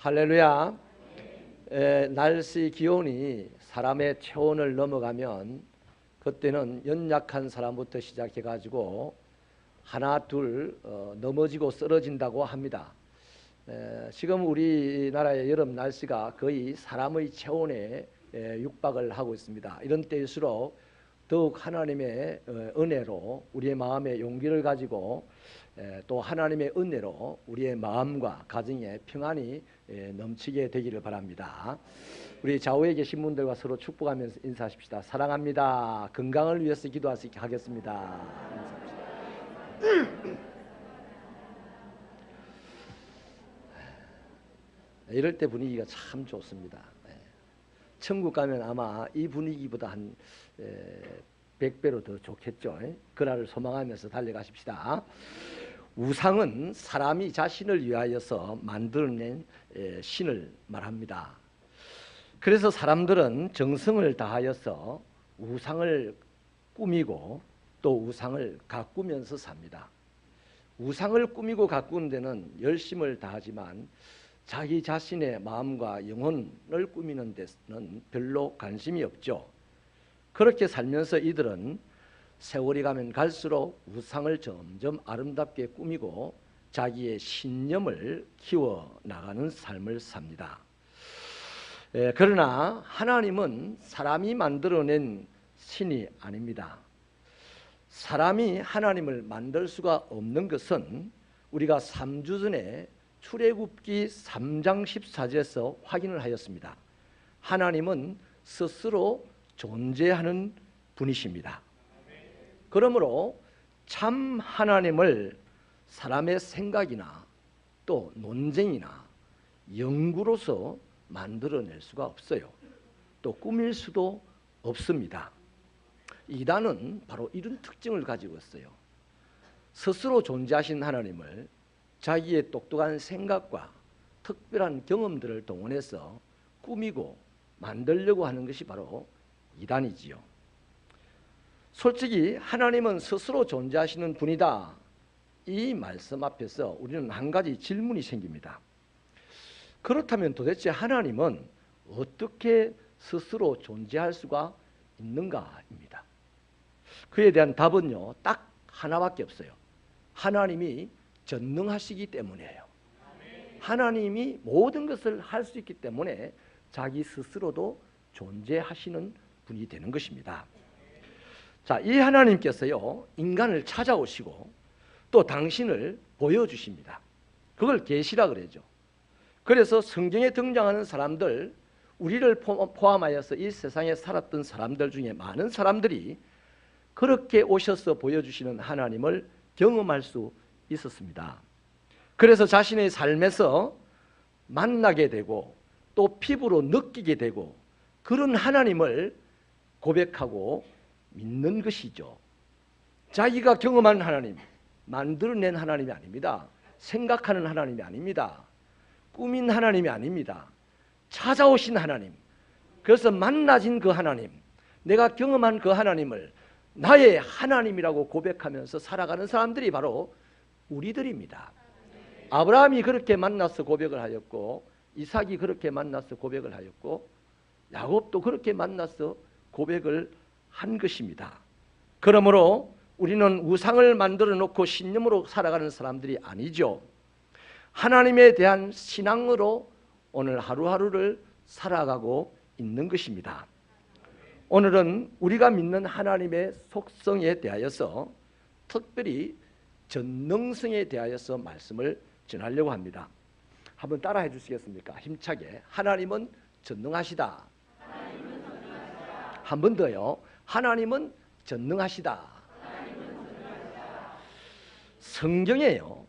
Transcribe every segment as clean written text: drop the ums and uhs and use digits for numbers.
할렐루야. 날씨 기온이 사람의 체온을 넘어가면 그때는 연약한 사람부터 시작해 가지고 하나 둘 넘어지고 쓰러진다고 합니다. 지금 우리나라의 여름 날씨가 거의 사람의 체온에 육박을 하고 있습니다. 이런 때일수록 더욱 하나님의 은혜로 우리의 마음에 용기를 가지고 또 하나님의 은혜로 우리의 마음과 가정에 평안이 넘치게 되기를 바랍니다. 우리 좌우에 계신 분들과 서로 축복하면서 인사하십시다. 사랑합니다. 건강을 위해서 기도하겠습니다. 이럴 때 분위기가 참 좋습니다. 천국 가면 아마 이 분위기보다 한 100배로 더 좋겠죠. 그날을 소망하면서 달려가십시다. 우상은 사람이 자신을 위하여서 만들어낸 신을 말합니다. 그래서 사람들은 정성을 다하여서 우상을 꾸미고 또 우상을 가꾸면서 삽니다. 우상을 꾸미고 가꾸는 데는 열심을 다하지만 자기 자신의 마음과 영혼을 꾸미는 데는 별로 관심이 없죠. 그렇게 살면서 이들은 세월이 가면 갈수록 우상을 점점 아름답게 꾸미고 자기의 신념을 키워나가는 삶을 삽니다. 그러나 하나님은 사람이 만들어낸 신이 아닙니다. 사람이 하나님을 만들 수가 없는 것은 우리가 3주 전에 출애굽기 3장 14절에서 확인을 하였습니다. 하나님은 스스로 존재하는 분이십니다. 그러므로 참 하나님을 사람의 생각이나 또 논쟁이나 연구로서 만들어낼 수가 없어요. 또 꾸밀 수도 없습니다. 이단은 바로 이런 특징을 가지고 있어요. 스스로 존재하신 하나님을 자기의 똑똑한 생각과 특별한 경험들을 동원해서 꾸미고 만들려고 하는 것이 바로 이단이지요. 솔직히 하나님은 스스로 존재하시는 분이다. 이 말씀 앞에서 우리는 한 가지 질문이 생깁니다. 그렇다면 도대체 하나님은 어떻게 스스로 존재할 수가 있는가입니다. 그에 대한 답은요, 딱 하나밖에 없어요. 하나님이 전능하시기 때문이에요. 하나님이 모든 것을 할 수 있기 때문에 자기 스스로도 존재하시는 분이 되는 것입니다. 자, 이 하나님께서요, 인간을 찾아오시고 또 당신을 보여주십니다. 그걸 계시라 그러죠. 그래서 성경에 등장하는 사람들, 우리를 포함하여서 이 세상에 살았던 사람들 중에 많은 사람들이 그렇게 오셔서 보여주시는 하나님을 경험할 수 있었습니다. 그래서 자신의 삶에서 만나게 되고 또 피부로 느끼게 되고 그런 하나님을 고백하고 믿는 것이죠. 자기가 경험한 하나님, 만들어낸 하나님이 아닙니다. 생각하는 하나님이 아닙니다. 꾸민 하나님이 아닙니다. 찾아오신 하나님, 그래서 만나진 그 하나님, 내가 경험한 그 하나님을 나의 하나님이라고 고백하면서 살아가는 사람들이 바로 우리들입니다. 아브라함이 그렇게 만나서 고백을 하였고, 이삭이 그렇게 만나서 고백을 하였고, 야곱도 그렇게 만나서 고백을 한 것입니다. 그러므로 우리는 우상을 만들어 놓고 신념으로 살아가는 사람들이 아니죠. 하나님에 대한 신앙으로 오늘 하루하루를 살아가고 있는 것입니다. 오늘은 우리가 믿는 하나님의 속성에 대하여서 특별히 전능성에 대하여서 말씀을 전하려고 합니다. 한번 따라해 주시겠습니까? 힘차게. 하나님은 전능하시다. 한 번 더요. 하나님은 전능하시다. 성경에요,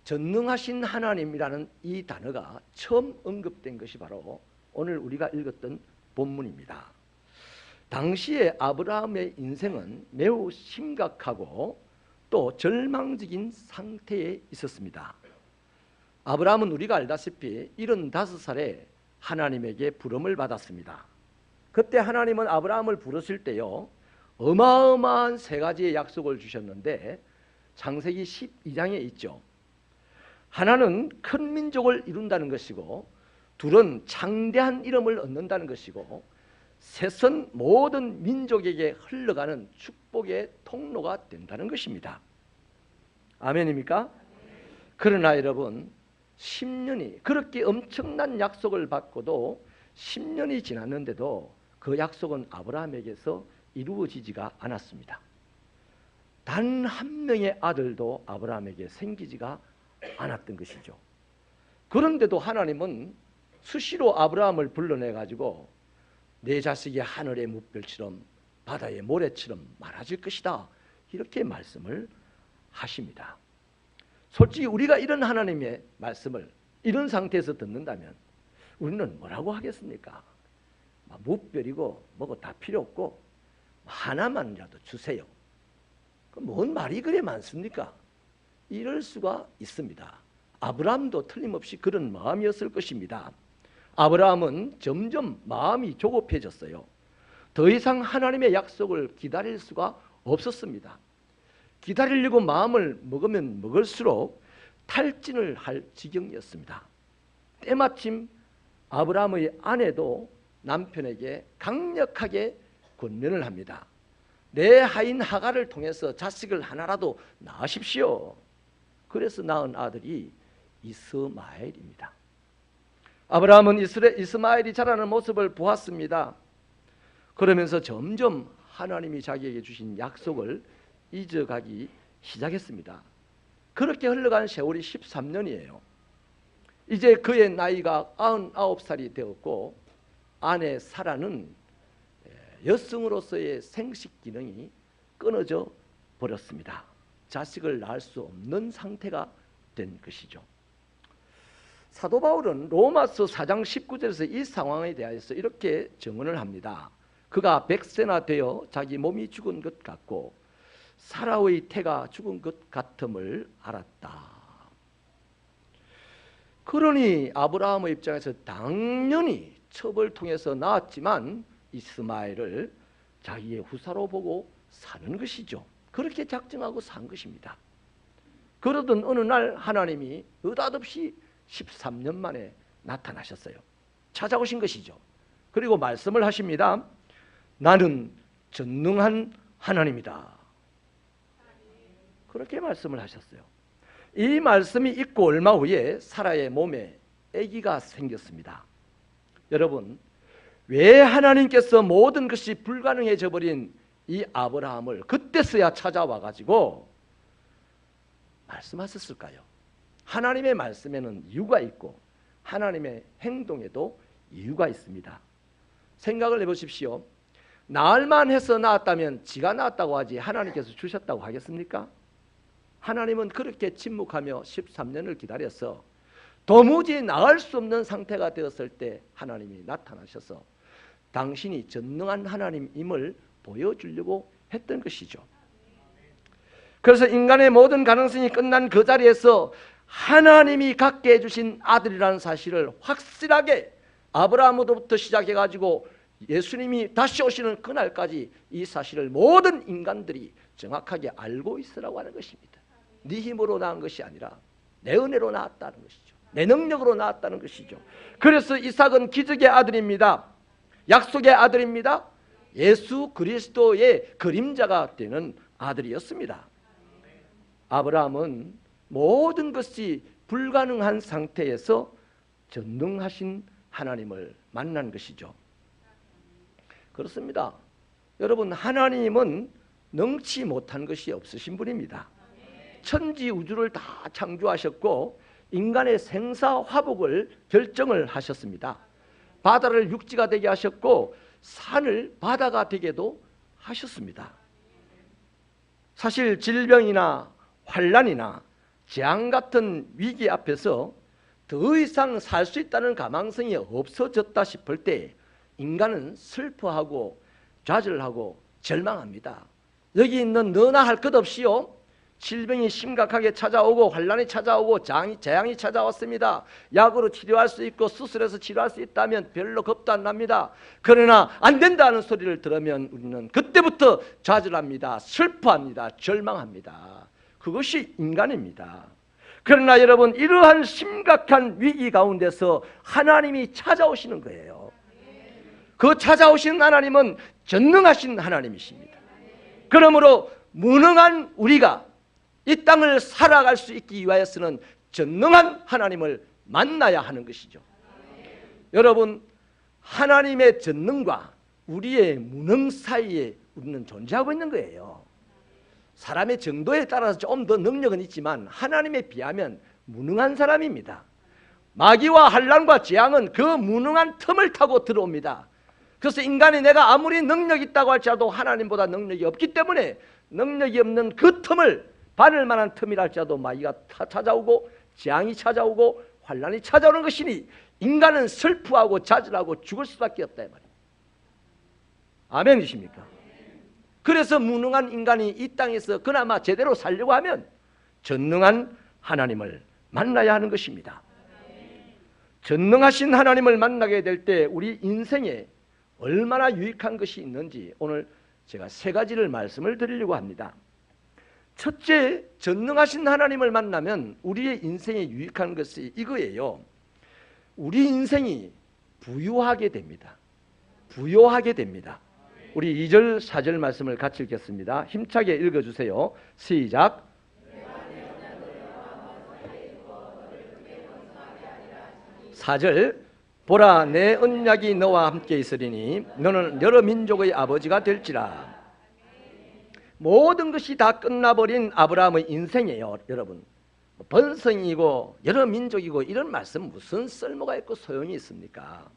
전능하신 하나님이라는 이 단어가 처음 언급된 것이 바로 오늘 우리가 읽었던 본문입니다. 당시에 아브라함의 인생은 매우 심각하고 또 절망적인 상태에 있었습니다. 아브라함은 우리가 알다시피 75살에 하나님에게 부름을 받았습니다. 그때 하나님은 아브라함을 부르실 때요, 어마어마한 세 가지의 약속을 주셨는데 창세기 12장에 있죠. 하나는 큰 민족을 이룬다는 것이고, 둘은 창대한 이름을 얻는다는 것이고 셋은 모든 민족에게 흘러가는 축복의 통로가 된다는 것입니다. 아멘입니까? 그러나 여러분 10년이 그렇게 엄청난 약속을 받고도 10년이 지났는데도 그 약속은 아브라함에게서 이루어지지가 않았습니다. 단 한 명의 아들도 아브라함에게 생기지가 않았던 것이죠. 그런데도 하나님은 수시로 아브라함을 불러내가지고 내 자식이 하늘의 뭇별처럼 바다의 모래처럼 많아질 것이다 이렇게 말씀을 하십니다. 솔직히 우리가 이런 하나님의 말씀을 이런 상태에서 듣는다면 우리는 뭐라고 하겠습니까? 뭇별이고 뭐고 다 필요 없고 하나만이라도 주세요. 뭔 말이 그래 많습니까? 이럴 수가 있습니다. 아브라함도 틀림없이 그런 마음이었을 것입니다. 아브라함은 점점 마음이 조급해졌어요. 더 이상 하나님의 약속을 기다릴 수가 없었습니다. 기다리려고 마음을 먹으면 먹을수록 탈진을 할 지경이었습니다. 때마침 아브라함의 아내도 남편에게 강력하게 권면을 합니다. 내 하인 하갈을 통해서 자식을 하나라도 낳으십시오. 그래서 낳은 아들이 이스마엘입니다. 아브라함은 이스마엘이 자라는 모습을 보았습니다. 그러면서 점점 하나님이 자기에게 주신 약속을 잊어가기 시작했습니다. 그렇게 흘러간 세월이 13년이에요. 이제 그의 나이가 99살이 되었고 아내 사라는 여성으로서의 생식 기능이 끊어져 버렸습니다. 자식을 낳을 수 없는 상태가 된 것이죠. 사도 바울은 로마서 4장 19절에서 이 상황에 대해서 이렇게 증언을 합니다. 그가 100세나 되어 자기 몸이 죽은 것 같고 사라의 태가 죽은 것 같음을 알았다. 그러니 아브라함의 입장에서 당연히 첩을 통해서 낳았지만 이스마엘을 자기의 후사로 보고 사는 것이죠. 그렇게 작정하고 산 것입니다. 그러던 어느 날 하나님이 느닷없이 13년 만에 나타나셨어요. 찾아오신 것이죠. 그리고 말씀을 하십니다. 나는 전능한 하나님이다. 그렇게 말씀을 하셨어요. 이 말씀이 있고 얼마 후에 사라의 몸에 아기가 생겼습니다. 여러분, 왜 하나님께서 모든 것이 불가능해져 버린 이 아브라함을 그때서야 찾아와 가지고 말씀하셨을까요? 하나님의 말씀에는 이유가 있고 하나님의 행동에도 이유가 있습니다. 생각을 해보십시오. 낳을만 해서 낳았다면 지가 낳았다고 하지 하나님께서 주셨다고 하겠습니까? 하나님은 그렇게 침묵하며 13년을 기다려서 도무지 나을 수 없는 상태가 되었을 때 하나님이 나타나셔서 당신이 전능한 하나님임을 보여주려고 했던 것이죠. 그래서 인간의 모든 가능성이 끝난 그 자리에서 하나님이 갖게 해주신 아들이라는 사실을 확실하게 아브라함으로부터 시작해가지고 예수님이 다시 오시는 그날까지 이 사실을 모든 인간들이 정확하게 알고 있으라고 하는 것입니다. 네 힘으로 낳은 것이 아니라 내 은혜로 낳았다는 것이죠. 내 능력으로 낳았다는 것이죠. 그래서 이삭은 기적의 아들입니다. 약속의 아들입니다. 예수 그리스도의 그림자가 되는 아들이었습니다. 아브라함은 모든 것이 불가능한 상태에서 전능하신 하나님을 만난 것이죠. 그렇습니다. 여러분, 하나님은 능치 못한 것이 없으신 분입니다. 천지 우주를 다 창조하셨고 인간의 생사화복을 결정을 하셨습니다. 바다를 육지가 되게 하셨고 산을 바다가 되게도 하셨습니다. 사실 질병이나 환난이나 재앙 같은 위기 앞에서 더 이상 살 수 있다는 가망성이 없어졌다 싶을 때 인간은 슬퍼하고 좌절하고 절망합니다. 여기 있는 너나 할 것 없이요, 질병이 심각하게 찾아오고 환난이 찾아오고 재앙이 찾아왔습니다. 약으로 치료할 수 있고 수술해서 치료할 수 있다면 별로 겁도 안 납니다. 그러나 안 된다는 소리를 들으면 우리는 그때부터 좌절합니다. 슬퍼합니다. 절망합니다. 그것이 인간입니다. 그러나 여러분, 이러한 심각한 위기 가운데서 하나님이 찾아오시는 거예요. 그 찾아오신 하나님은 전능하신 하나님이십니다. 그러므로 무능한 우리가 이 땅을 살아갈 수 있기 위하여서는 전능한 하나님을 만나야 하는 것이죠. 여러분, 하나님의 전능과 우리의 무능 사이에 우리는 존재하고 있는 거예요. 사람의 정도에 따라서 좀 더 능력은 있지만 하나님에 비하면 무능한 사람입니다. 마귀와 환난과 재앙은 그 무능한 틈을 타고 들어옵니다. 그래서 인간이 내가 아무리 능력이 있다고 할지라도 하나님보다 능력이 없기 때문에 능력이 없는 그 틈을, 바늘 만한 틈이라 할지라도 마귀가 찾아오고 재앙이 찾아오고 환난이 찾아오는 것이니 인간은 슬퍼하고 좌절하고 죽을 수밖에 없다 이 말이에요. 아멘이십니까? 그래서 무능한 인간이 이 땅에서 그나마 제대로 살려고 하면 전능한 하나님을 만나야 하는 것입니다. 전능하신 하나님을 만나게 될 때 우리 인생에 얼마나 유익한 것이 있는지 오늘 제가 세 가지를 말씀을 드리려고 합니다. 첫째, 전능하신 하나님을 만나면 우리의 인생에 유익한 것이 이거예요. 우리 인생이 부유하게 됩니다. 부유하게 됩니다. 우리 2절 4절 말씀을 같이 읽겠습니다. 힘차게 읽어주세요. 시작. 4절. 보라, 내 언약이 너와 함께 있으리니 너는 여러 민족의 아버지가 될지라. 모든 것이 다 끝나버린 아브라함의 인생이에요. 여러분, 번성이고 여러 민족이고 이런 말씀 무슨 쓸모가 있고 소용이 있습니까?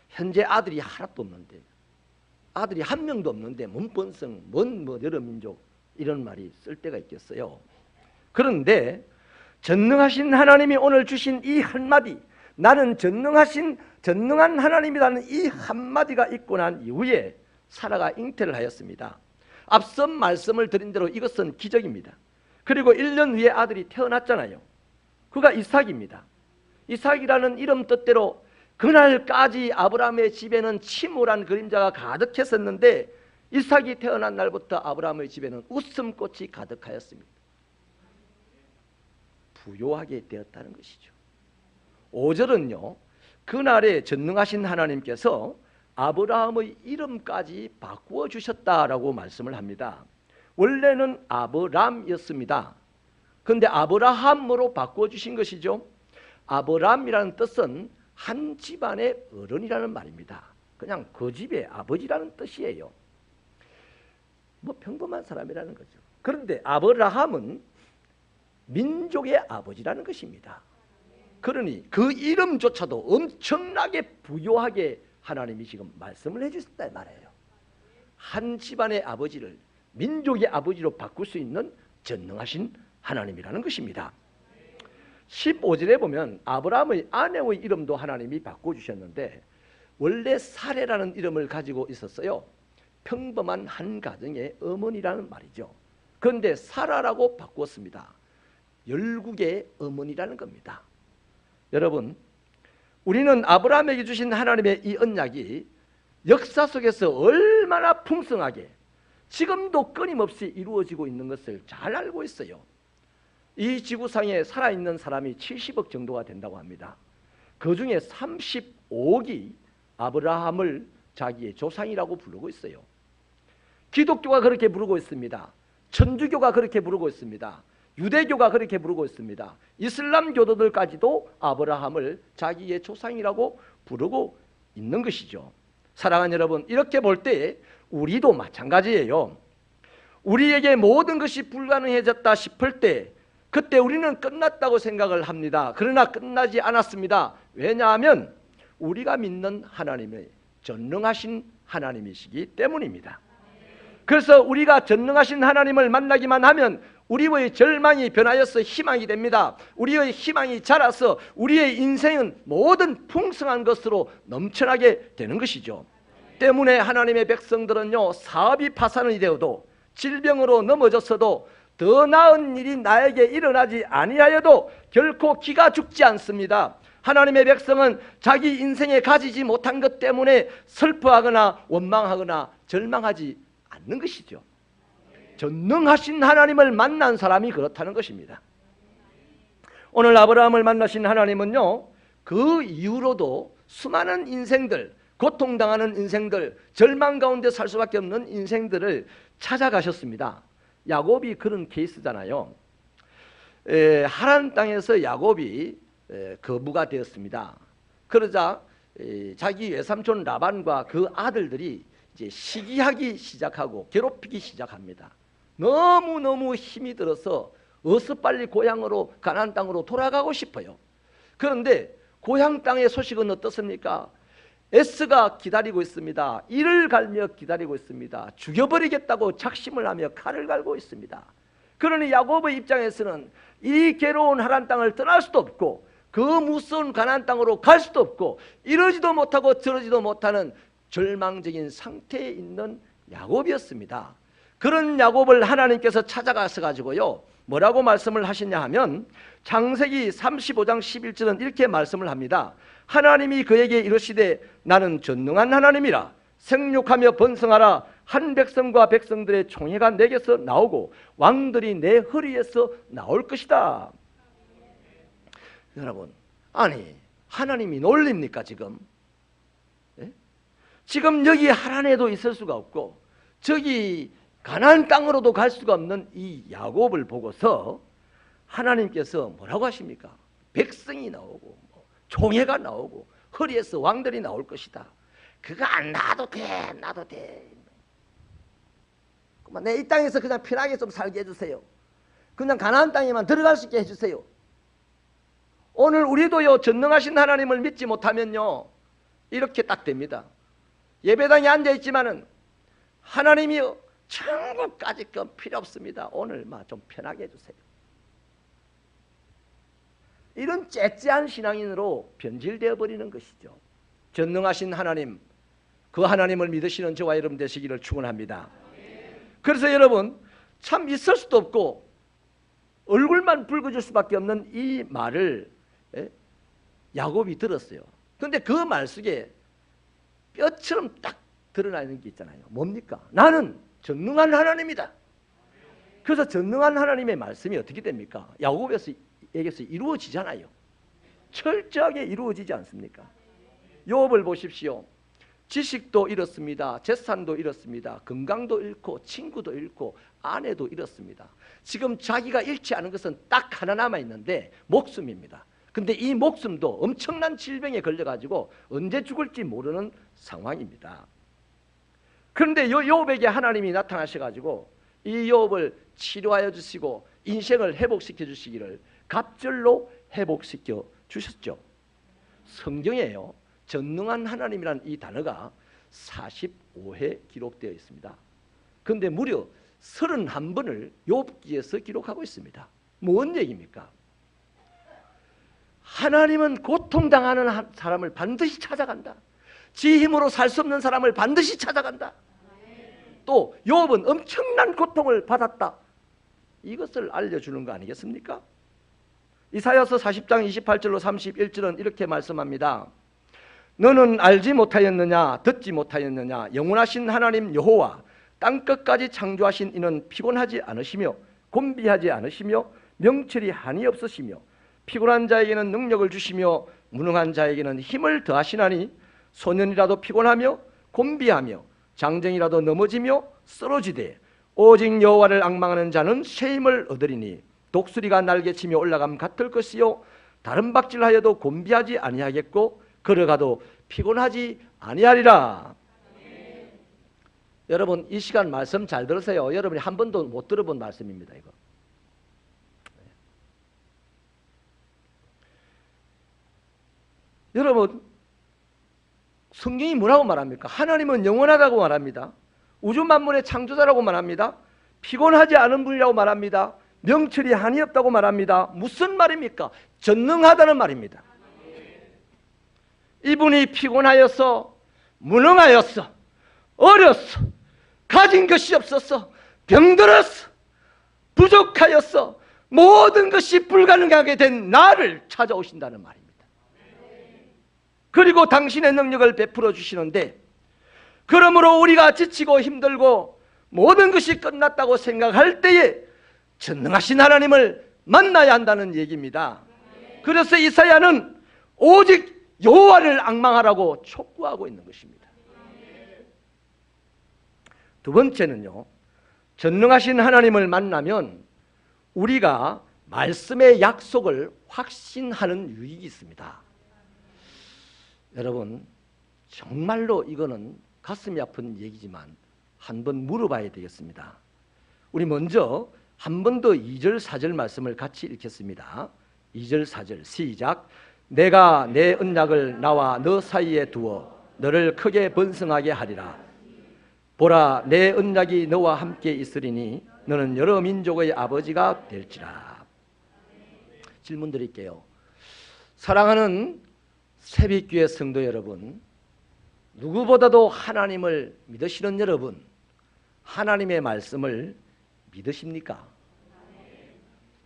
현재 아들이 하나도 없는데, 아들이 한 명도 없는데 뭔 번성, 뭔 여러 민족 이런 말이 쓸 데가 있겠어요? 그런데 전능하신 하나님이 오늘 주신 이 한마디, 나는 전능한 하나님이라는 이 한마디가 있고 난 이후에 사라가 잉태를 하였습니다. 앞서 말씀을 드린 대로 이것은 기적입니다. 그리고 1년 후에 아들이 태어났잖아요. 그가 이삭입니다. 이삭이라는 이름 뜻대로 그날까지 아브라함의 집에는 침울한 그림자가 가득했었는데 이삭이 태어난 날부터 아브라함의 집에는 웃음꽃이 가득하였습니다. 부요하게 되었다는 것이죠. 5절은요, 그날에 전능하신 하나님께서 아브라함의 이름까지 바꾸어 주셨다라고 말씀을 합니다. 원래는 아브람이었습니다. 그런데 아브라함으로 바꾸어 주신 것이죠. 아브람이라는 뜻은 한 집안의 어른이라는 말입니다. 그냥 그 집의 아버지라는 뜻이에요. 뭐 평범한 사람이라는 거죠. 그런데 아브라함은 민족의 아버지라는 것입니다. 그러니 그 이름조차도 엄청나게 부요하게 하나님이 지금 말씀을 해주셨다 말이에요. 한 집안의 아버지를 민족의 아버지로 바꿀 수 있는 전능하신 하나님이라는 것입니다. 15절에 보면 아브라함의 아내의 이름도 하나님이 바꿔주셨는데 원래 사레라는 이름을 가지고 있었어요. 평범한 한 가정의 어머니라는 말이죠. 그런데 사라라고 바꾸었습니다. 열국의 어머니라는 겁니다. 여러분, 우리는 아브라함에게 주신 하나님의 이 언약이 역사 속에서 얼마나 풍성하게 지금도 끊임없이 이루어지고 있는 것을 잘 알고 있어요. 이 지구상에 살아있는 사람이 70억 정도가 된다고 합니다. 그 중에 35억이 아브라함을 자기의 조상이라고 부르고 있어요. 기독교가 그렇게 부르고 있습니다. 천주교가 그렇게 부르고 있습니다. 유대교가 그렇게 부르고 있습니다. 이슬람 교도들까지도 아브라함을 자기의 조상이라고 부르고 있는 것이죠. 사랑하는 여러분, 이렇게 볼 때 우리도 마찬가지예요. 우리에게 모든 것이 불가능해졌다 싶을 때 그때 우리는 끝났다고 생각을 합니다. 그러나 끝나지 않았습니다. 왜냐하면 우리가 믿는 하나님의 전능하신 하나님이시기 때문입니다. 그래서 우리가 전능하신 하나님을 만나기만 하면 우리의 절망이 변하여서 희망이 됩니다. 우리의 희망이 자라서 우리의 인생은 모든 풍성한 것으로 넘쳐나게 되는 것이죠. 때문에 하나님의 백성들은요, 사업이 파산이 되어도 질병으로 넘어졌어도 더 나은 일이 나에게 일어나지 아니하여도 결코 기가 죽지 않습니다. 하나님의 백성은 자기 인생에 가지지 못한 것 때문에 슬퍼하거나 원망하거나 절망하지 않는 것이죠. 전능하신 하나님을 만난 사람이 그렇다는 것입니다. 오늘 아브라함을 만나신 하나님은요, 그 이후로도 수많은 인생들, 고통당하는 인생들, 절망 가운데 살 수밖에 없는 인생들을 찾아가셨습니다. 야곱이 그런 케이스잖아요. 하란 땅에서 야곱이 거부가 되었습니다. 그러자 자기 외삼촌 라반과 그 아들들이 이제 시기하기 시작하고 괴롭히기 시작합니다. 너무너무 힘이 들어서 어서 빨리 고향으로, 가나안 땅으로 돌아가고 싶어요. 그런데 고향 땅의 소식은 어떻습니까? 에스가 기다리고 있습니다. 이를 갈며 기다리고 있습니다. 죽여버리겠다고 작심을 하며 칼을 갈고 있습니다. 그러니 야곱의 입장에서는 이 괴로운 하란 땅을 떠날 수도 없고 그 무서운 가나안 땅으로 갈 수도 없고 이러지도 못하고 저러지도 못하는 절망적인 상태에 있는 야곱이었습니다. 그런 야곱을 하나님께서 찾아가서 가지고요, 뭐라고 말씀을 하시냐 하면 창세기 35장 11절은 이렇게 말씀을 합니다. 하나님이 그에게 이르시되 나는 전능한 하나님이라. 생육하며 번성하라. 한 백성과 백성들의 총회가 내게서 나오고 왕들이 내 허리에서 나올 것이다. 여러분, 아니 하나님이 놀립니까 지금? 예? 지금 여기 하란에도 있을 수가 없고 저기 가나안 땅으로도 갈 수가 없는 이 야곱을 보고서 하나님께서 뭐라고 하십니까? 백성이 나오고 총회가 나오고 허리에서 왕들이 나올 것이다. 그거 안 놔도 돼, 놔도 돼. 내 이 땅에서 그냥 편하게 좀 살게 해주세요. 그냥 가나안 땅에만 들어갈 수 있게 해주세요. 오늘 우리도요, 전능하신 하나님을 믿지 못하면요, 이렇게 딱 됩니다. 예배당에 앉아 있지만은 하나님이요, 천국까지 건 필요 없습니다. 오늘만 좀 편하게 해주세요. 이런 째째한 신앙인으로 변질되어 버리는 것이죠. 전능하신 하나님, 그 하나님을 믿으시는 저와 여러분 되시기를 축원합니다. 그래서 여러분, 참 있을 수도 없고 얼굴만 붉어질 수밖에 없는 이 말을 야곱이 들었어요. 그런데 그 말 속에 뼈처럼 딱 드러나 있는 게 있잖아요. 뭡니까? 나는 전능한 하나님이다. 그래서 전능한 하나님의 말씀이 어떻게 됩니까? 야곱에게서 이루어지잖아요. 철저하게 이루어지지 않습니까? 욥을 보십시오. 지식도 잃었습니다. 재산도 잃었습니다. 건강도 잃고 친구도 잃고 아내도 잃었습니다. 지금 자기가 잃지 않은 것은 딱 하나 남아있는데 목숨입니다. 근데 이 목숨도 엄청난 질병에 걸려가지고 언제 죽을지 모르는 상황입니다. 그런데 욥에게 하나님이 나타나셔가지고 이 욥을 치료하여 주시고 인생을 회복시켜 주시기를 갑절로 회복시켜 주셨죠. 성경에요, 전능한 하나님이라는 이 단어가 45회 기록되어 있습니다. 그런데 무려 31번을 욥기에서 기록하고 있습니다. 뭔 얘기입니까? 하나님은 고통당하는 사람을 반드시 찾아간다. 지 힘으로 살 수 없는 사람을 반드시 찾아간다. 또 욥은 엄청난 고통을 받았다. 이것을 알려주는 거 아니겠습니까? 이사야서 40장 28절로 31절은 이렇게 말씀합니다. 너는 알지 못하였느냐, 듣지 못하였느냐, 영원하신 하나님 여호와 땅끝까지 창조하신 이는 피곤하지 않으시며 곤비하지 않으시며 명철이 한이 없으시며 피곤한 자에게는 능력을 주시며 무능한 자에게는 힘을 더하시나니 소년이라도 피곤하며 곤비하며 장정이라도 넘어지며 쓰러지되 오직 여호와를 앙망하는 자는 새 힘을 얻으리니 독수리가 날개치며 올라감 같을 것이요 다른 박질하여도 곤비하지 아니하겠고 걸어가도 피곤하지 아니하리라. 여러분, 이 시간 말씀 잘 들으세요. 여러분이 한 번도 못 들어본 말씀입니다. 이거. 여러분, 성경이 뭐라고 말합니까? 하나님은 영원하다고 말합니다. 우주 만물의 창조자라고 말합니다. 피곤하지 않은 분이라고 말합니다. 명철이 한이 없다고 말합니다. 무슨 말입니까? 전능하다는 말입니다. 이분이 피곤하였어, 무능하였어, 어렸어, 가진 것이 없었어, 병들었어, 부족하였어, 모든 것이 불가능하게 된 나를 찾아오신다는 말입니다. 그리고 당신의 능력을 베풀어 주시는데, 그러므로 우리가 지치고 힘들고 모든 것이 끝났다고 생각할 때에 전능하신 하나님을 만나야 한다는 얘기입니다. 그래서 이사야는 오직 여호와를 앙망하라고 촉구하고 있는 것입니다. 두 번째는요, 전능하신 하나님을 만나면 우리가 말씀의 약속을 확신하는 유익이 있습니다. 여러분, 정말로 이거는 가슴이 아픈 얘기지만 한번 물어봐야 되겠습니다. 우리 먼저 한 번 더 2절 4절 말씀을 같이 읽겠습니다. 2절 4절 시작. 내가 내 언약을 나와 너 사이에 두어 너를 크게 번성하게 하리라. 보라, 내 언약이 너와 함께 있으리니 너는 여러 민족의 아버지가 될지라. 질문 드릴게요. 사랑하는 새벽교회 성도 여러분, 누구보다도 하나님을 믿으시는 여러분, 하나님의 말씀을 믿으십니까?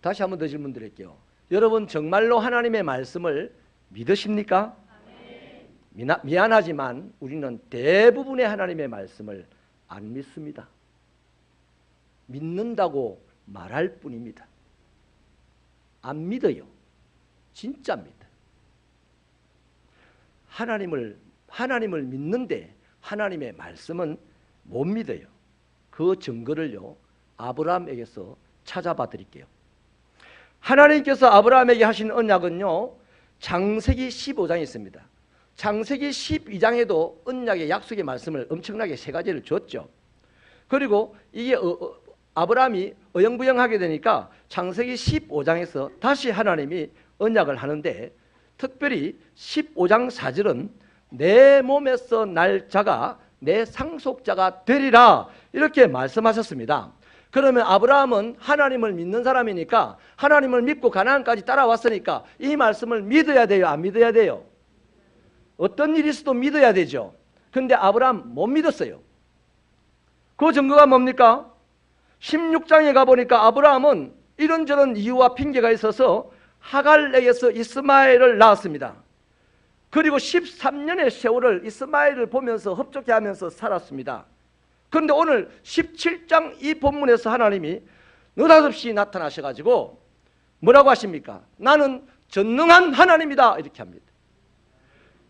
다시 한 번 더 질문 드릴게요. 여러분 정말로 하나님의 말씀을 믿으십니까? 미안하지만 우리는 대부분의 하나님의 말씀을 안 믿습니다. 믿는다고 말할 뿐입니다. 안 믿어요. 진짜 안 믿어요. 하나님을 믿는데 하나님의 말씀은 못 믿어요. 그 증거를요, 아브라함에게서 찾아봐 드릴게요. 하나님께서 아브라함에게 하신 언약은요, 창세기 15장에 있습니다. 창세기 12장에도 언약의 약속의 말씀을 엄청나게 세 가지를 줬죠. 그리고 이게 아브라함이 어영부영하게 되니까 창세기 15장에서 다시 하나님이 언약을 하는데, 특별히 15장 4절은 내 몸에서 날 자가 내 상속자가 되리라 이렇게 말씀하셨습니다. 그러면 아브라함은 하나님을 믿는 사람이니까, 하나님을 믿고 가나안까지 따라왔으니까 이 말씀을 믿어야 돼요, 안 믿어야 돼요? 어떤 일이 있어도 믿어야 되죠. 그런데 아브라함 못 믿었어요. 그 증거가 뭡니까? 16장에 가보니까 아브라함은 이런저런 이유와 핑계가 있어서 하갈에게서 이스마엘을 낳았습니다. 그리고 13년의 세월을 이스마엘을 보면서 흡족해하면서 살았습니다. 그런데 오늘 17장 이 본문에서 하나님이 느닷없이 나타나셔가지고 뭐라고 하십니까? 나는 전능한 하나님이다 이렇게 합니다.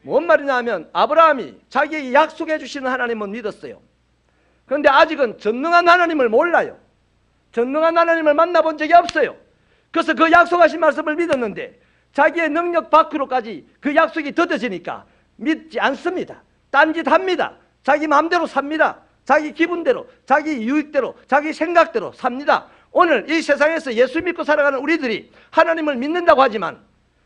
뭔 말이냐 하면 아브라함이 자기에게 약속해 주시는 하나님은 믿었어요. 그런데 아직은 전능한 하나님을 몰라요. 전능한 하나님을 만나본 적이 없어요. 그래서 그 약속하신 말씀을 믿었는데 자기의 능력 밖으로까지 그 약속이 더뎌지니까 믿지 않습니다. 딴짓합니다. 자기 마음대로 삽니다. 자기 기분대로, 자기 유익대로, 자기 생각대로 삽니다. 오늘 이 세상에서 예수 믿고 살아가는 우리들이 하나님을 믿는다고 하지만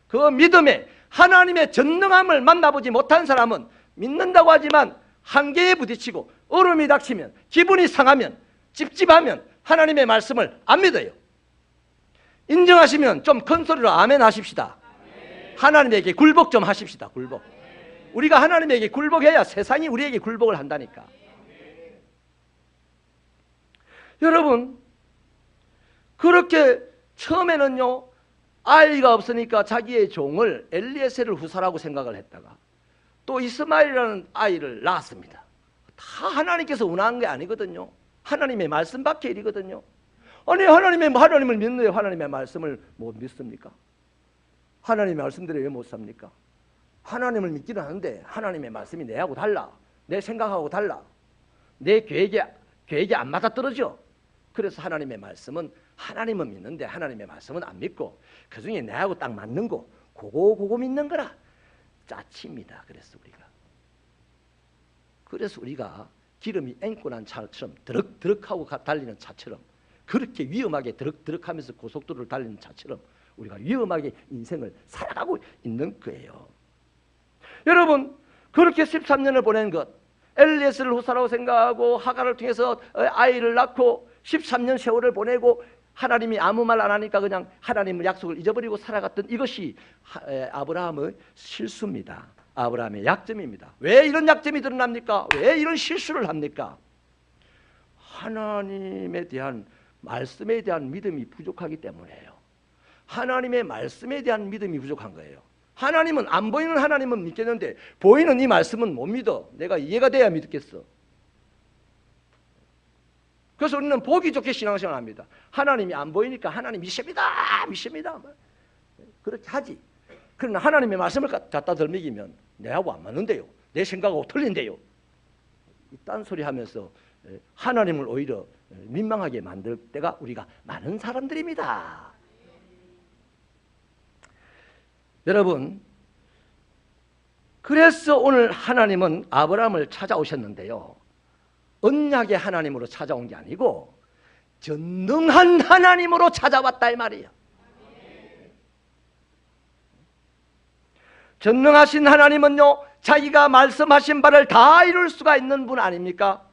그 믿음에 하나님의 전능함을 만나보지 못한 사람은 믿는다고 하지만 한계에 부딪히고 얼음이 닥치면, 기분이 상하면, 찝찝하면 하나님의 말씀을 안 믿어요. 인정하시면 좀 큰 소리로 아멘 하십시다. 하나님에게 굴복 좀 하십시다. 굴복. 우리가 하나님에게 굴복해야 세상이 우리에게 굴복을 한다니까. 여러분, 그렇게 처음에는요, 아이가 없으니까 자기의 종을 엘리에셀을 후사라고 생각을 했다가 또 이스마엘이라는 아이를 낳았습니다. 다 하나님께서 운한 게 아니거든요. 하나님의 말씀 밖의 일이거든요. 아니 하나님을 믿는데 하나님의 말씀을 못 믿습니까? 하나님의 말씀대로 왜 못 삽니까? 하나님을 믿기는 하는데 하나님의 말씀이 내하고 달라. 내 생각하고 달라. 내 계획에 안 맞아떨어져. 그래서 하나님의 말씀은, 하나님은 믿는데 하나님의 말씀은 안 믿고 그중에 내하고 딱 맞는 거 그거 믿는 거라 짜칩니다. 그래서 우리가 기름이 앵꼬 난 차처럼 드럭드럭하고 달리는 차처럼, 그렇게 위험하게 드럭드럭하면서 고속도로를 달리는 차처럼 우리가 위험하게 인생을 살아가고 있는 거예요. 여러분, 그렇게 13년을 보낸 것, 엘리에스를 후사라고 생각하고 하갈을 통해서 아이를 낳고 13년 세월을 보내고 하나님이 아무 말 안 하니까 그냥 하나님의 약속을 잊어버리고 살아갔던 이것이 아브라함의 실수입니다. 아브라함의 약점입니다. 왜 이런 약점이 드러납니까? 왜 이런 실수를 합니까? 하나님에 대한 말씀에 대한 믿음이 부족하기 때문이에요. 하나님의 말씀에 대한 믿음이 부족한 거예요. 하나님은, 안 보이는 하나님은 믿겠는데 보이는 이 말씀은 못 믿어. 내가 이해가 돼야 믿겠어. 그래서 우리는 보기 좋게 신앙생활을 합니다. 하나님이 안 보이니까 하나님 믿습니다. 그렇게 하지. 그러나 하나님의 말씀을 갖다 덜먹이면 내하고 안 맞는데요, 내 생각하고 틀린데요, 딴소리 하면서 하나님을 오히려 민망하게 만들 때가 우리가 많은 사람들입니다. 여러분, 그래서 오늘 하나님은 아브라함을 찾아오셨는데요, 언약의 하나님으로 찾아온 게 아니고 전능한 하나님으로 찾아왔다 이 말이에요. 전능하신 하나님은요, 자기가 말씀하신 바를 다 이룰 수가 있는 분 아닙니까?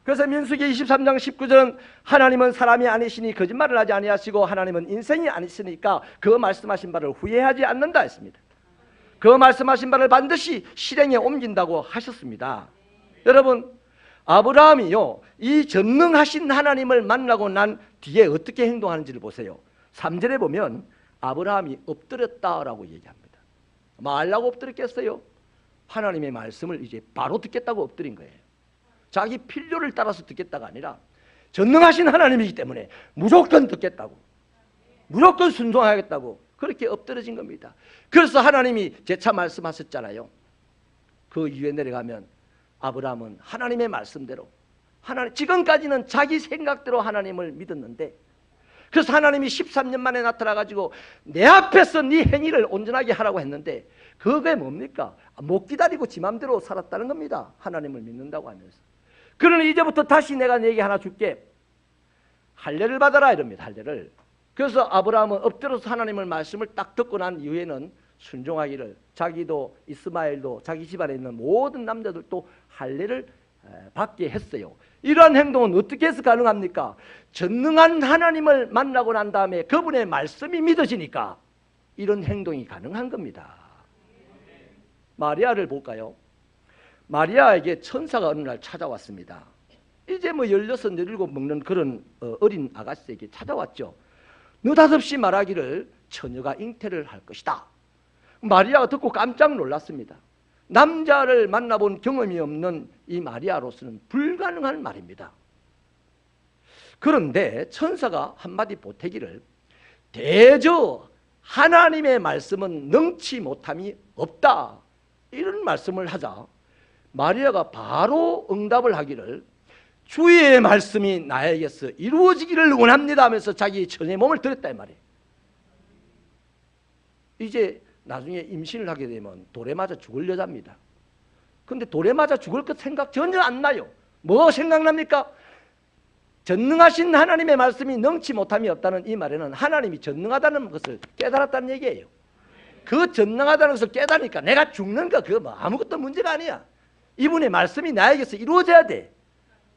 그래서 민수기 23장 19절은 하나님은 사람이 아니시니 거짓말을 하지 아니하시고 하나님은 인생이 아니시니까 그 말씀하신 바를 후회하지 않는다 했습니다. 그 말씀하신 바를 반드시 실행에 옮긴다고 하셨습니다. 여러분, 아브라함이요, 이 전능하신 하나님을 만나고 난 뒤에 어떻게 행동하는지를 보세요. 3절에 보면 아브라함이 엎드렸다라고 얘기합니다. 뭐 하려고 엎드렸겠어요? 하나님의 말씀을 이제 바로 듣겠다고 엎드린 거예요. 자기 필요를 따라서 듣겠다가 아니라 전능하신 하나님이기 때문에 무조건 듣겠다고, 무조건 순종하겠다고 그렇게 엎드려진 겁니다. 그래서 하나님이 재차 말씀하셨잖아요. 그 이후에 내려가면 아브라함은 하나님의 말씀대로, 지금까지는 자기 생각대로 하나님을 믿었는데, 그래서 하나님이 13년 만에 나타나가지고 내 앞에서 네 행위를 온전하게 하라고 했는데 그게 뭡니까? 못 기다리고 지 맘대로 살았다는 겁니다. 하나님을 믿는다고 하면서. 그러니 이제부터 다시 내가 네게 하나 줄게, 할례를 받아라 이럽니다. 할례를. 그래서 아브라함은 엎드려서 하나님의 말씀을 딱 듣고 난 이후에는 순종하기를, 자기도 이스마엘도 자기 집안에 있는 모든 남자들도 할례를 받게 했어요. 이러한 행동은 어떻게 해서 가능합니까? 전능한 하나님을 만나고 난 다음에 그분의 말씀이 믿어지니까 이런 행동이 가능한 겁니다. 마리아를 볼까요? 마리아에게 천사가 어느 날 찾아왔습니다. 이제 뭐 16, 17 먹는 그런 어린 아가씨에게 찾아왔죠. 느닷없이 말하기를 처녀가 잉태를 할 것이다. 마리아가 듣고 깜짝 놀랐습니다. 남자를 만나본 경험이 없는 이 마리아로서는 불가능한 말입니다. 그런데 천사가 한마디 보태기를, 대저 하나님의 말씀은 능치 못함이 없다, 이런 말씀을 하자 마리아가 바로 응답을 하기를, 주의 말씀이 나에게서 이루어지기를 원합니다 하면서 자기 처녀의 몸을 드렸다 이 말이에요. 이제 나중에 임신을 하게 되면 돌에 맞아 죽을 여자입니다. 근데 돌에 맞아 죽을 것 생각 전혀 안 나요. 뭐 생각납니까? 전능하신 하나님의 말씀이 능치 못함이 없다는 이 말에는 하나님이 전능하다는 것을 깨달았다는 얘기예요. 그 전능하다는 것을 깨달으니까 내가 죽는 거 그거 뭐 아무것도 문제가 아니야. 이분의 말씀이 나에게서 이루어져야 돼.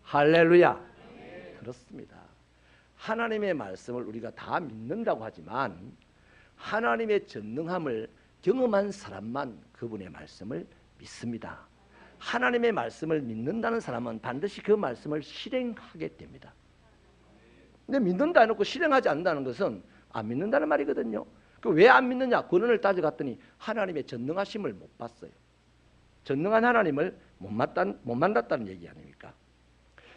할렐루야. 그렇습니다. 하나님의 말씀을 우리가 다 믿는다고 하지만 하나님의 전능함을 경험한 사람만 그분의 말씀을 믿습니다. 하나님의 말씀을 믿는다는 사람은 반드시 그 말씀을 실행하게 됩니다. 근데 믿는다 해놓고 실행하지 않는다는 것은 안 믿는다는 말이거든요. 왜 안 믿느냐? 근원을 따져갔더니 하나님의 전능하심을 못 봤어요. 전능한 하나님을 못 만났다는 얘기 아닙니까?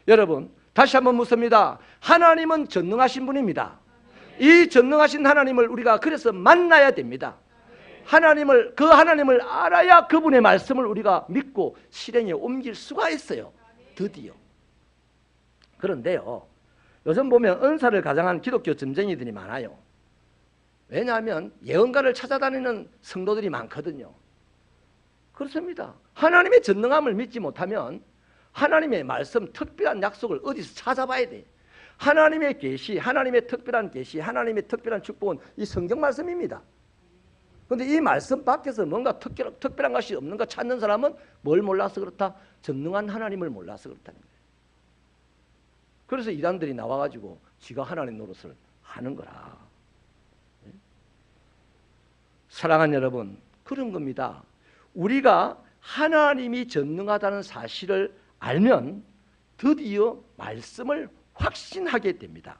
여러분, 다시 한번 묻습니다. 하나님은 전능하신 분입니다. 이 전능하신 하나님을 우리가 그래서 만나야 됩니다. 그 하나님을 알아야 그분의 말씀을 우리가 믿고 실행에 옮길 수가 있어요. 드디어. 그런데요, 요즘 보면 은사를 가장한 기독교 점쟁이들이 많아요. 왜냐하면 예언가를 찾아다니는 성도들이 많거든요. 그렇습니다. 하나님의 전능함을 믿지 못하면 하나님의 말씀, 특별한 약속을 어디서 찾아봐야 돼. 하나님의 계시, 하나님의 특별한 계시, 하나님의 특별한 축복은 이 성경 말씀입니다. 그런데 이 말씀 밖에서 뭔가 특별한 것이 없는가 찾는 사람은 뭘 몰라서 그렇다? 전능한 하나님을 몰라서 그렇다는 거예요. 그래서 이단들이 나와가지고 지가 하나님 노릇을 하는 거라. 사랑하는 여러분, 그런 겁니다. 우리가 하나님이 전능하다는 사실을 알면 드디어 말씀을 확신하게 됩니다.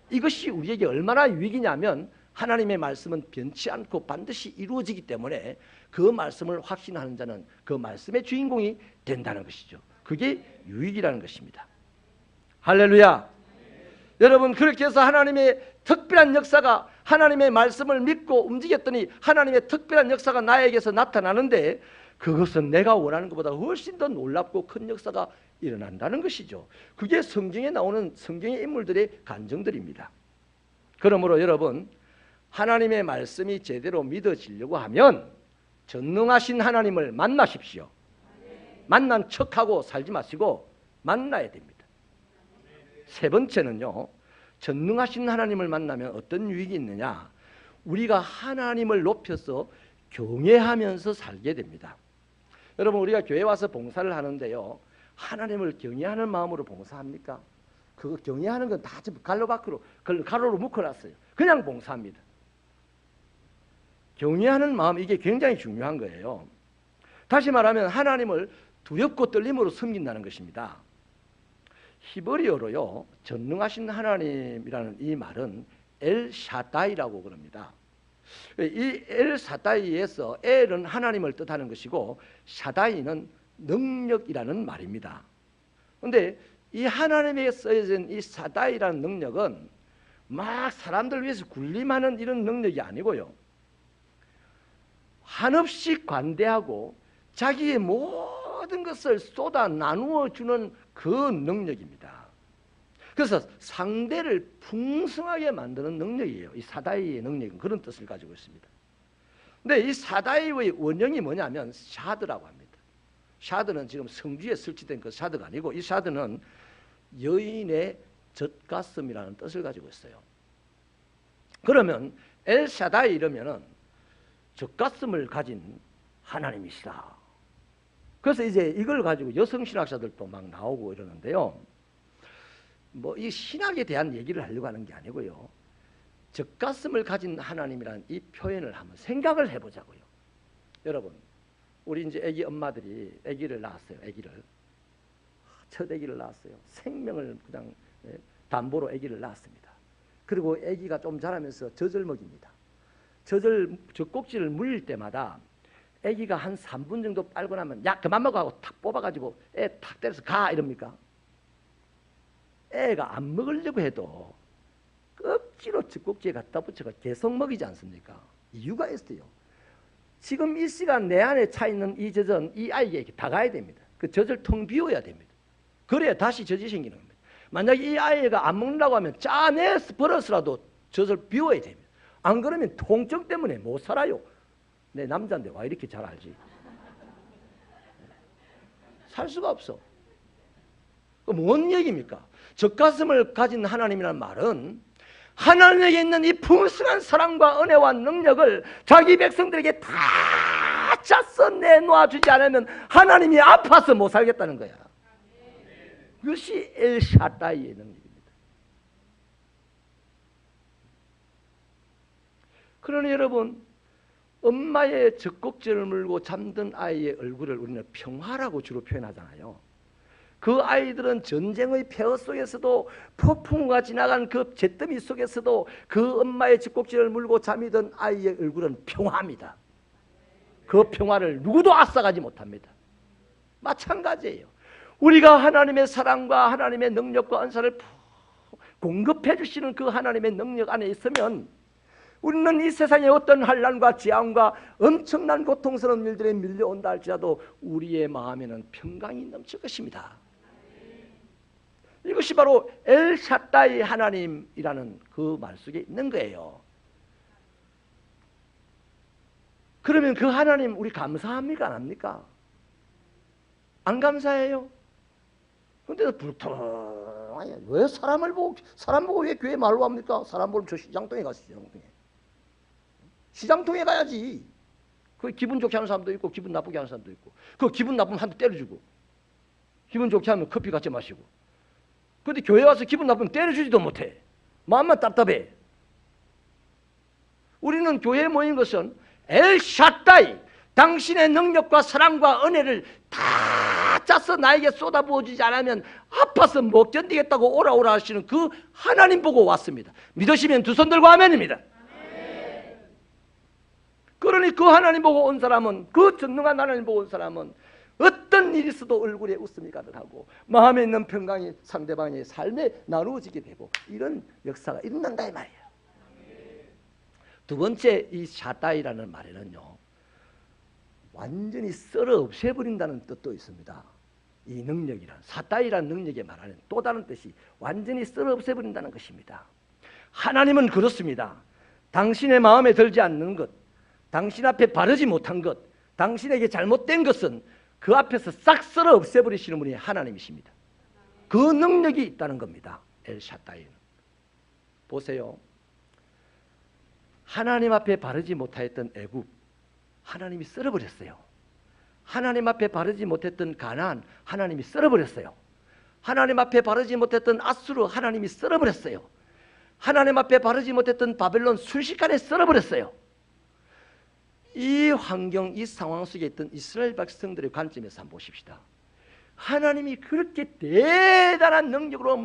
이것이 우리에게 얼마나 유익이냐면 하나님의 말씀은 변치 않고 반드시 이루어지기 때문에 그 말씀을 확신하는 자는 그 말씀의 주인공이 된다는 것이죠. 그게 유익이라는 것입니다. 할렐루야. 여러분, 그렇게 해서 하나님의 특별한 역사가 하나님의 말씀을 믿고 움직였더니 하나님의 특별한 역사가 나에게서 나타나는데 그것은 내가 원하는 것보다 훨씬 더 놀랍고 큰 역사가 일어난다는 것이죠. 그게 성경에 나오는 성경의 인물들의 간증들입니다. 그러므로 여러분, 하나님의 말씀이 제대로 믿어지려고 하면 전능하신 하나님을 만나십시오. 만난 척하고 살지 마시고 만나야 됩니다. 세 번째는요, 전능하신 하나님을 만나면 어떤 유익이 있느냐? 우리가 하나님을 높여서 경외하면서 살게 됩니다. 여러분, 우리가 교회 와서 봉사를 하는데요, 하나님을 경외하는 마음으로 봉사합니까? 그거 경외하는 건 다 갈로 밖으로 가로로 묶어놨어요. 그냥 봉사합니다. 경외하는 마음, 이게 굉장히 중요한 거예요. 다시 말하면 하나님을 두렵고 떨림으로 섬긴다는 것입니다. 히브리어로요, 전능하신 하나님이라는 이 말은 엘샤다이라고 그럽니다. 이 엘샤다이에서 엘은 하나님을 뜻하는 것이고 샤다이는 능력이라는 말입니다. 그런데 이 하나님에게 써진 이 샤다이라는 능력은 막 사람들 위해서 군림하는 이런 능력이 아니고요, 한없이 관대하고 자기의 모든 것을 쏟아 나누어 주는 그 능력입니다. 그래서 상대를 풍성하게 만드는 능력이에요. 이 사다이의 능력은 그런 뜻을 가지고 있습니다. 근데 이 사다이의 원형이 뭐냐면 샤드라고 합니다. 샤드는 지금 성주에 설치된 그 샤드가 아니고 이 샤드는 여인의 젖가슴이라는 뜻을 가지고 있어요. 그러면 엘샤다이 이러면은 젖가슴을 가진 하나님이시다. 그래서 이제 이걸 가지고 여성 신학자들도 막 나오고 이러는데요. 뭐 이 신학에 대한 얘기를 하려고 하는 게 아니고요, 젖가슴을 가진 하나님이라는 이 표현을 한번 생각을 해보자고요. 여러분, 우리 이제 아기 엄마들이 아기를 낳았어요. 첫 아기를 낳았어요. 생명을 그냥 담보로 아기를 낳았습니다. 그리고 아기가 좀 자라면서 젖을 먹입니다. 젖꼭지를 물릴 때마다 아기가 한 3분 정도 빨고 나면 야 그만 먹어 하고 탁 뽑아가지고 애 탁 때려서 가 이럽니까? 애가 안 먹으려고 해도 억지로 젖꼭지에 갖다 붙여가 계속 먹이지 않습니까? 이유가 있어요. 지금 이 시간 내 안에 차 있는 이 젖은 이 아이에게 다 가야 됩니다. 그 젖을 텅 비워야 됩니다. 그래야 다시 젖이 생기는 겁니다. 만약에 이 아이가 안 먹는다고 하면 짜내서 버려서라도 젖을 비워야 됩니다. 안 그러면 통증 때문에 못 살아요. 내 남자인데 와 이렇게 잘 알지? 살 수가 없어. 뭔 얘기입니까? 젖가슴을 가진 하나님이라는 말은 하나님에게 있는 이 풍성한 사랑과 은혜와 능력을 자기 백성들에게 다 짜서 내놓아 주지 않으면 하나님이 아파서 못 살겠다는 거야. 그것이 엘샤다이의 능력입니다. 그러니 여러분, 엄마의 젖꼭지를 물고 잠든 아이의 얼굴을 우리는 평화라고 주로 표현하잖아요. 그 아이들은 전쟁의 폐허 속에서도 폭풍우가 지나간 그 잿더미 속에서도 그 엄마의 젖꼭지를 물고 잠이 든 아이의 얼굴은 평화입니다. 그 평화를 누구도 앗아가지 못합니다. 마찬가지예요. 우리가 하나님의 사랑과 하나님의 능력과 은사를 공급해 주시는 그 하나님의 능력 안에 있으면 우리는 이 세상의 어떤 환난과 재앙과 엄청난 고통스러운 일들에 밀려온다 할지라도 우리의 마음에는 평강이 넘칠 것입니다. 이것이 바로 엘샤다이 하나님이라는 그 말 속에 있는 거예요. 그러면 그 하나님 우리 감사합니까? 안 합니까? 안 감사해요? 근데 불통하게 왜 사람 보고 왜 교회 말로 합니까? 사람 보면 저 시장통에 가서 시장통에 가야지. 그 기분 좋게 하는 사람도 있고 기분 나쁘게 하는 사람도 있고, 그 기분 나쁘면 한 대 때려주고 기분 좋게 하면 커피 같이 마시고. 근데 교회 와서 기분 나쁘면 때려주지도 못해. 마음만 답답해. 우리는 교회에 모인 것은 엘샤다이, 당신의 능력과 사랑과 은혜를 다 짜서 나에게 쏟아부어주지 않으면 아파서 못 견디겠다고 오라 하시는 그 하나님 보고 왔습니다. 믿으시면 두 손 들고 아멘입니다. 그러니 그 하나님 보고 온 사람은, 그 전능한 하나님 보고 온 사람은 어떤 일이 있어도 얼굴에 웃음이 가득하고 마음에 있는 평강이 상대방의 삶에 나누어지게 되고 이런 역사가 일어난다 이 말이에요. 두 번째 이 샤다이라는 말에는요, 완전히 썰어 없애버린다는 뜻도 있습니다. 이 능력이란, 사다이라는 능력에 말하는 또 다른 뜻이 완전히 썰어 없애버린다는 것입니다. 하나님은 그렇습니다. 당신의 마음에 들지 않는 것, 당신 앞에 바르지 못한 것, 당신에게 잘못된 것은 그 앞에서 싹 썰어 없애버리시는 분이 하나님이십니다. 그 능력이 있다는 겁니다. 엘샤다이는. 보세요. 하나님 앞에 바르지 못하였던 애굽, 하나님이 썰어버렸어요. 하나님 앞에 바르지 못했던 가나안, 하나님이 썰어버렸어요. 하나님 앞에 바르지 못했던 아수르, 하나님이 썰어버렸어요. 하나님 앞에 바르지 못했던 바벨론 순식간에 썰어버렸어요. 이 환경, 이 상황 속에 있던 이스라엘 백성들의 관점에서 한번 보십시다. 하나님이 그렇게 대단한 능력으로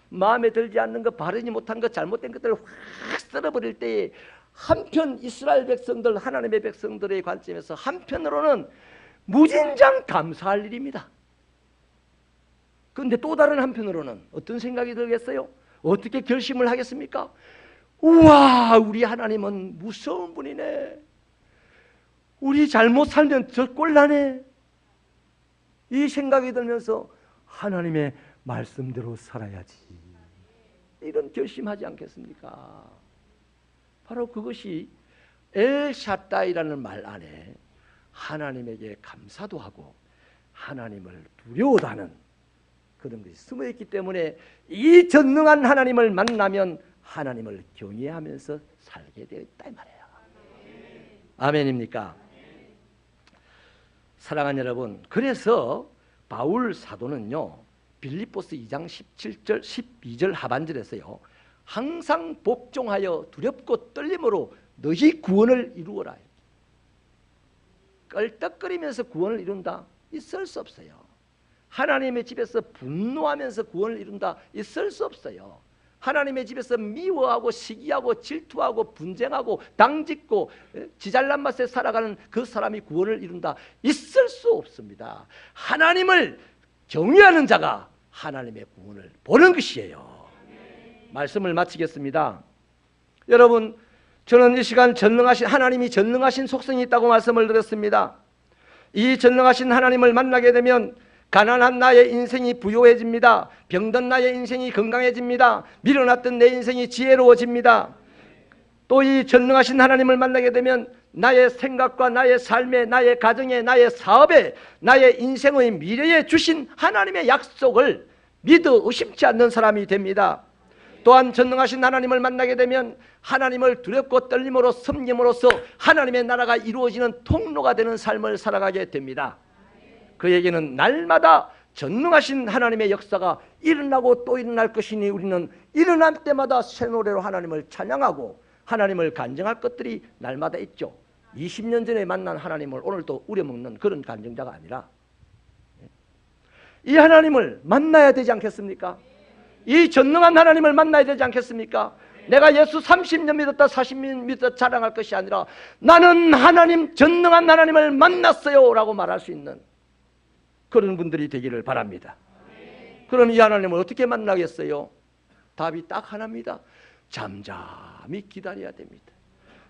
마음에 들지 않는 것, 바르지 못한 것, 잘못된 것들을 확 썰어버릴 때에 한편 이스라엘 백성들, 하나님의 백성들의 관점에서 한편으로는 무진장 감사할 일입니다. 그런데 또 다른 한편으로는 어떤 생각이 들겠어요? 어떻게 결심을 하겠습니까? 우와, 우리 하나님은 무서운 분이네. 우리 잘못 살면 저 꼴나네. 이 생각이 들면서 하나님의 말씀대로 살아야지, 이런 결심하지 않겠습니까? 바로 그것이 엘샤다이라는 말 안에 하나님에게 감사도 하고 하나님을 두려워도 하는 그런 것이 숨어있기 때문에 이 전능한 하나님을 만나면 하나님을 경외하면서 살게 되어 있다 이 말이에요. 아멘입니까? 사랑하는 여러분, 그래서 바울 사도는요, 빌립보스 2장 17절 12절 하반절에서요, 항상 복종하여 두렵고 떨림으로 너희 구원을 이루어라. 껄떡거리면서 구원을 이룬다? 있을 수 없어요. 하나님의 집에서 분노하면서 구원을 이룬다? 있을 수 없어요. 하나님의 집에서 미워하고 시기하고 질투하고 분쟁하고 당짓고 지잘난 맛에 살아가는 그 사람이 구원을 이룬다? 있을 수 없습니다. 하나님을 경외하는 자가 하나님의 구원을 보는 것이에요. 말씀을 마치겠습니다. 여러분, 저는 이 시간 전능하신 하나님이 전능하신 속성이 있다고 말씀을 드렸습니다. 이 전능하신 하나님을 만나게 되면 가난한 나의 인생이 부요해집니다. 병든 나의 인생이 건강해집니다. 밀어놨던 내 인생이 지혜로워집니다. 또 이 전능하신 하나님을 만나게 되면 나의 생각과 나의 삶에, 나의 가정에, 나의 사업에, 나의 인생의 미래에 주신 하나님의 약속을 믿어 의심치 않는 사람이 됩니다. 또한 전능하신 하나님을 만나게 되면 하나님을 두렵고 떨림으로 섬김으로써 하나님의 나라가 이루어지는 통로가 되는 삶을 살아가게 됩니다. 그에게는 날마다 전능하신 하나님의 역사가 일어나고 또 일어날 것이니 우리는 일어날 때마다 새 노래로 하나님을 찬양하고 하나님을 간증할 것들이 날마다 있죠. 20년 전에 만난 하나님을 오늘도 우려먹는 그런 간증자가 아니라 이 하나님을 만나야 되지 않겠습니까? 이 전능한 하나님을 만나야 되지 않겠습니까? 내가 예수 30년 믿었다 40년 믿었다 자랑할 것이 아니라 나는 하나님, 전능한 하나님을 만났어요 라고 말할 수 있는 그런 분들이 되기를 바랍니다. 그럼 이 하나님을 어떻게 만나겠어요? 답이 딱 하나입니다. 잠잠히 기다려야 됩니다.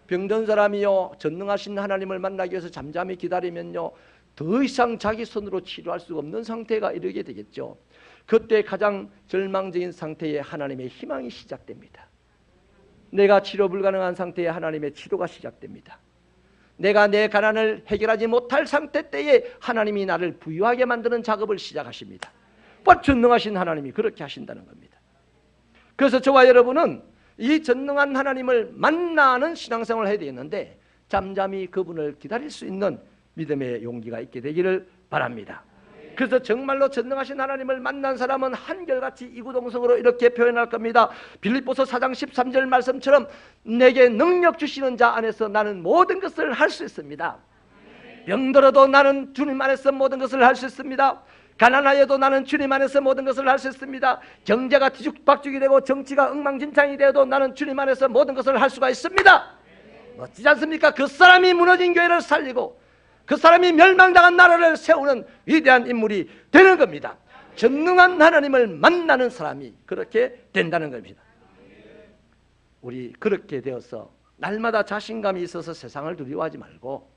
병든 사람이요, 전능하신 하나님을 만나기 위해서 잠잠히 기다리면요, 더 이상 자기 손으로 치료할 수 없는 상태가 이르게 되겠죠. 그때 가장 절망적인 상태에 하나님의 희망이 시작됩니다. 내가 치료 불가능한 상태에 하나님의 치료가 시작됩니다. 내가 내 가난을 해결하지 못할 상태 때에 하나님이 나를 부유하게 만드는 작업을 시작하십니다. 전능하신 하나님이 그렇게 하신다는 겁니다. 그래서 저와 여러분은 이 전능한 하나님을 만나는 신앙생활을 해야 되겠는데 잠잠히 그분을 기다릴 수 있는 믿음의 용기가 있게 되기를 바랍니다. 그래서 정말로 전능하신 하나님을 만난 사람은 한결같이 이구동성으로 이렇게 표현할 겁니다. 빌립보서 4장 13절 말씀처럼 내게 능력 주시는 자 안에서 나는 모든 것을 할 수 있습니다. 병들어도 나는 주님 안에서 모든 것을 할 수 있습니다. 가난하여도 나는 주님 안에서 모든 것을 할 수 있습니다. 경제가 뒤죽박죽이 되고 정치가 엉망진창이 되어도 나는 주님 안에서 모든 것을 할 수가 있습니다. 멋지지 않습니까? 그 사람이 무너진 교회를 살리고 그 사람이 멸망당한 나라를 세우는 위대한 인물이 되는 겁니다. 전능한 하나님을 만나는 사람이 그렇게 된다는 겁니다. 우리 그렇게 되어서 날마다 자신감이 있어서 세상을 두려워하지 말고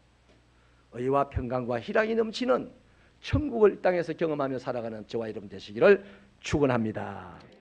의와 평강과 희락이 넘치는 천국을 이 땅에서 경험하며 살아가는 저와 여러분 되시기를 축원합니다.